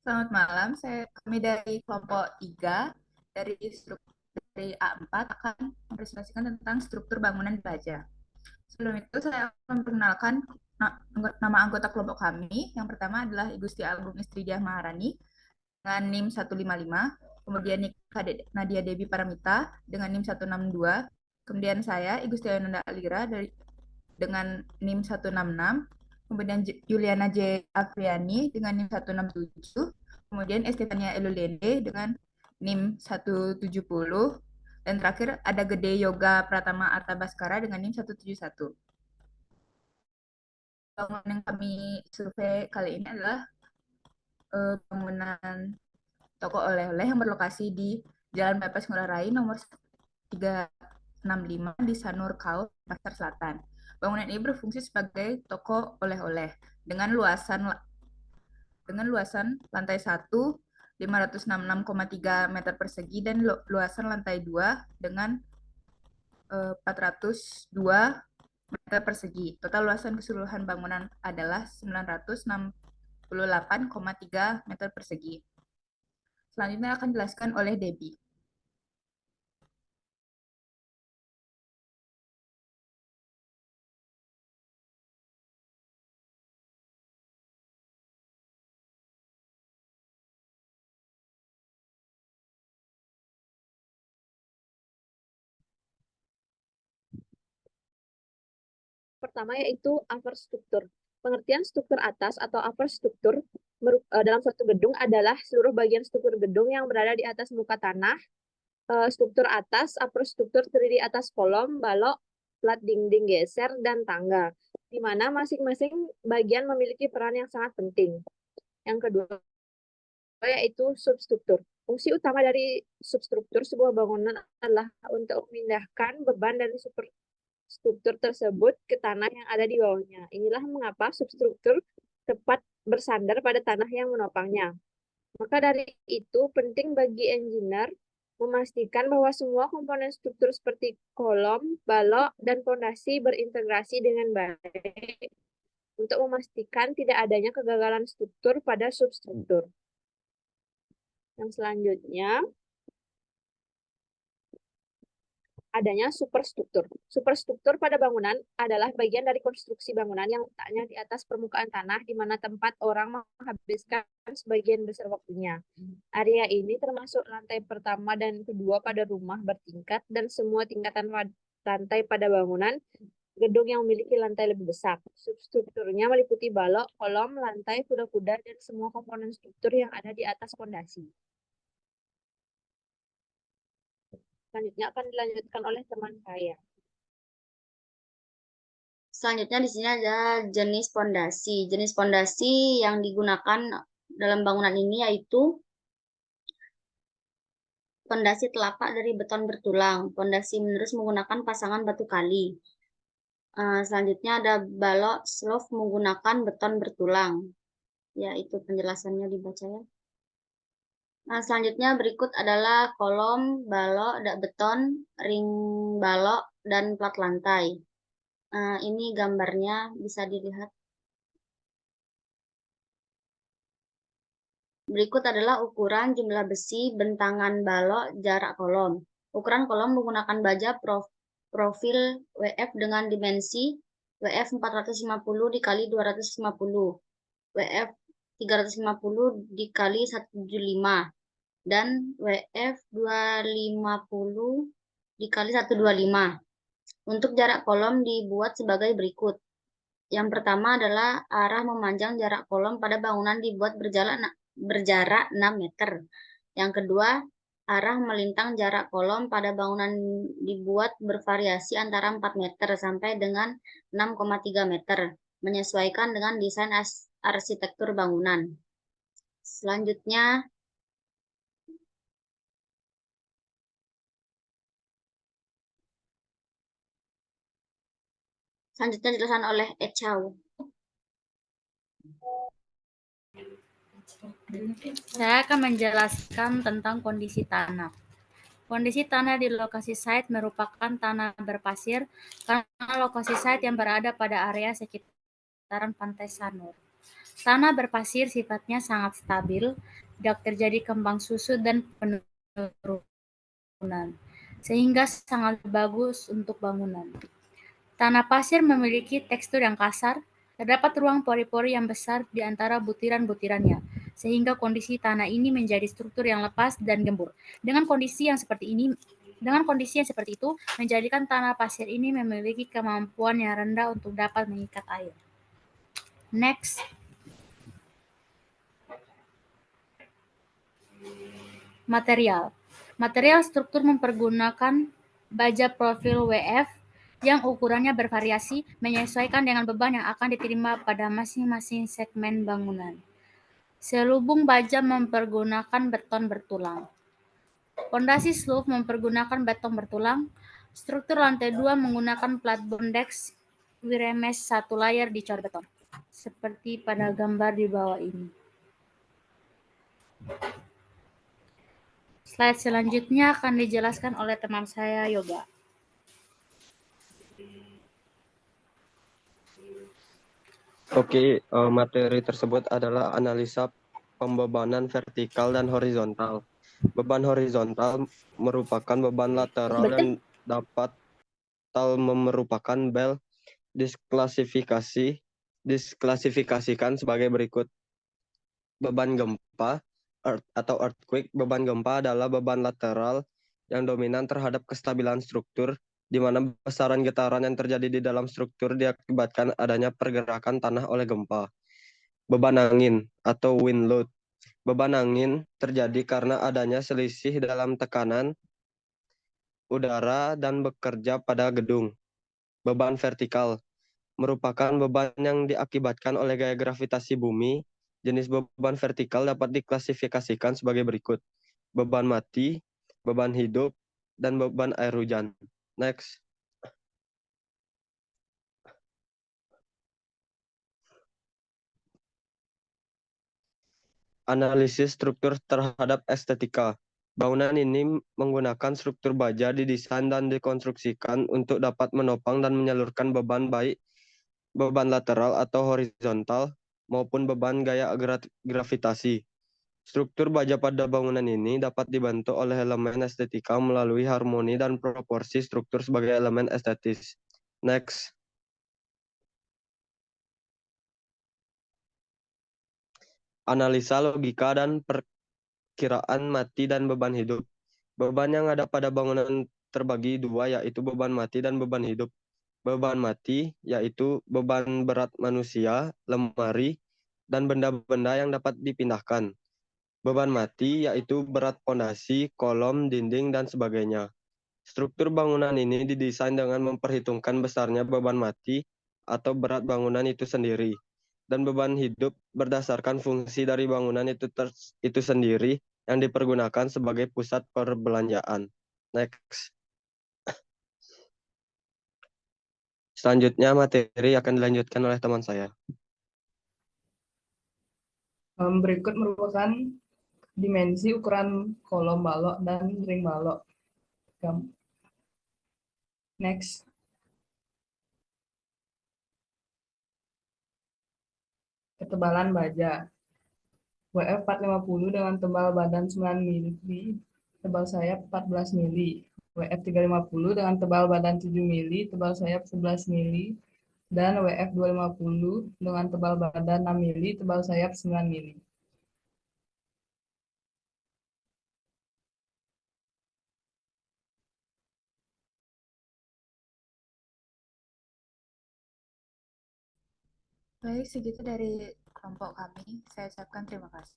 Selamat malam, kami dari kelompok 3 dari A4 akan mempresentasikan tentang struktur bangunan di Baja. Sebelum itu saya akan memperkenalkan nama anggota kelompok kami. Yang pertama adalah Igusti Agung Istridiah Maharani dengan NIM 155, kemudian Nadia Dewi Paramita dengan NIM 162, kemudian saya Igusti Ayonanda Alira dengan NIM 166, kemudian Juliana J. Afriani dengan NIM 167, kemudian Estefania Elulende dengan NIM 170, dan terakhir ada Gede Yoga Pratama Arta Baskara dengan NIM 171. Bangunan yang kami survei kali ini adalah bangunan toko oleh-oleh yang berlokasi di Jalan Pepes Ngurah Rai nomor 365 di Sanur Kaur, Pasar Selatan. Bangunan ini berfungsi sebagai toko oleh-oleh dengan luasan lantai 1 566,3 meter persegi dan luasan lantai 2 dengan 402 meter persegi. Total luasan keseluruhan bangunan adalah 968,3 meter persegi. Selanjutnya akan dijelaskan oleh Debbie. Pertama yaitu upper struktur. Pengertian struktur atas atau upper struktur dalam suatu gedung adalah seluruh bagian struktur gedung yang berada di atas muka tanah. Struktur atas, upper struktur terdiri atas kolom, balok, plat dinding geser, dan tangga, di mana masing-masing bagian memiliki peran yang sangat penting. Yang kedua yaitu substruktur. Fungsi utama dari substruktur sebuah bangunan adalah untuk memindahkan beban dari struktur tersebut ke tanah yang ada di bawahnya. Inilah mengapa substruktur tepat bersandar pada tanah yang menopangnya. Maka dari itu, penting bagi engineer memastikan bahwa semua komponen struktur seperti kolom, balok, dan fondasi berintegrasi dengan baik untuk memastikan tidak adanya kegagalan struktur pada substruktur. Yang selanjutnya, adanya superstruktur. Superstruktur pada bangunan adalah bagian dari konstruksi bangunan yang letaknya di atas permukaan tanah di mana tempat orang menghabiskan sebagian besar waktunya. Area ini termasuk lantai pertama dan kedua pada rumah bertingkat dan semua tingkatan lantai pada bangunan gedung yang memiliki lantai lebih besar. Substrukturnya meliputi balok, kolom, lantai, kuda-kuda, dan semua komponen struktur yang ada di atas fondasi. Selanjutnya akan dilanjutkan oleh teman saya. Selanjutnya di sini ada jenis pondasi. Jenis pondasi yang digunakan dalam bangunan ini yaitu pondasi telapak dari beton bertulang. Pondasi menerus menggunakan pasangan batu kali. Selanjutnya ada balok slope menggunakan beton bertulang. Ya, itu penjelasannya dibaca ya. Nah, selanjutnya berikut adalah kolom, balok, beton, ring balok, dan plat lantai. Ini gambarnya bisa dilihat. Berikut adalah ukuran jumlah besi, bentangan balok, jarak kolom. Ukuran kolom menggunakan baja profil WF dengan dimensi WF 450 dikali 250, WF 350 dikali 175, dan WF 250 dikali 125. Untuk jarak kolom dibuat sebagai berikut. Yang pertama adalah arah memanjang jarak kolom pada bangunan dibuat berjarak 6 meter. Yang kedua, arah melintang jarak kolom pada bangunan dibuat bervariasi antara 4 meter sampai dengan 6,3 meter, menyesuaikan dengan desain arsitektur bangunan. Selanjutnya, dijelaskan oleh Echau. Saya akan menjelaskan tentang kondisi tanah. Kondisi tanah di lokasi site merupakan tanah berpasir karena lokasi site yang berada pada area sekitaran Pantai Sanur. Tanah berpasir sifatnya sangat stabil, tidak terjadi kembang susut dan penurunan, sehingga sangat bagus untuk bangunan. Tanah pasir memiliki tekstur yang kasar, terdapat ruang pori-pori yang besar di antara butiran-butirannya, sehingga kondisi tanah ini menjadi struktur yang lepas dan gembur. Dengan kondisi yang seperti itu, menjadikan tanah pasir ini memiliki kemampuan yang rendah untuk dapat mengikat air. Next. Material. Material struktur mempergunakan baja profil WF yang ukurannya bervariasi menyesuaikan dengan beban yang akan diterima pada masing-masing segmen bangunan. Selubung baja mempergunakan beton bertulang. Pondasi sloof mempergunakan beton bertulang. Struktur lantai 2 menggunakan plat bondex wiremesh satu layar dicor beton, seperti pada gambar di bawah ini. Slide selanjutnya akan dijelaskan oleh teman saya, Yoga. Oke, materi tersebut adalah analisa pembebanan vertikal dan horizontal. Beban horizontal merupakan beban lateral yang dapat merupakan bel disklasifikasikan sebagai berikut. Beban gempa atau earthquake. Beban gempa adalah beban lateral yang dominan terhadap kestabilan struktur, di mana besaran getaran yang terjadi di dalam struktur diakibatkan adanya pergerakan tanah oleh gempa. Beban angin atau wind load. Beban angin terjadi karena adanya selisih dalam tekanan udara dan bekerja pada gedung. Beban vertikal merupakan beban yang diakibatkan oleh gaya gravitasi bumi. Jenis beban vertikal dapat diklasifikasikan sebagai berikut. Beban mati, beban hidup, dan beban air hujan. Next. Analisis struktur terhadap estetika. Bangunan ini menggunakan struktur baja didesain dan dikonstruksikan untuk dapat menopang dan menyalurkan beban baik beban lateral atau horizontal maupun beban gaya gravitasi. Struktur baja pada bangunan ini dapat dibantu oleh elemen estetika melalui harmoni dan proporsi struktur sebagai elemen estetis. Next. Analisa logika dan perkiraan mati dan beban hidup. Beban yang ada pada bangunan terbagi dua, yaitu beban mati dan beban hidup. Beban mati yaitu beban berat manusia, lemari, dan benda-benda yang dapat dipindahkan. Beban mati yaitu berat pondasi, kolom, dinding, dan sebagainya. Struktur bangunan ini didesain dengan memperhitungkan besarnya beban mati atau berat bangunan itu sendiri, dan beban hidup berdasarkan fungsi dari bangunan itu sendiri yang dipergunakan sebagai pusat perbelanjaan. Next. Selanjutnya materi akan dilanjutkan oleh teman saya. Berikut merupakan dimensi ukuran kolom balok dan ring balok. Next. Ketebalan baja. WF 450 dengan tebal badan 9 mili, tebal sayap 14 mili. WF 350 dengan tebal badan 7 mili, tebal sayap 11 mili. Dan WF 250 dengan tebal badan 6 mili, tebal sayap 9 mili. Baik, segitu dari kelompok kami. Saya ucapkan terima kasih.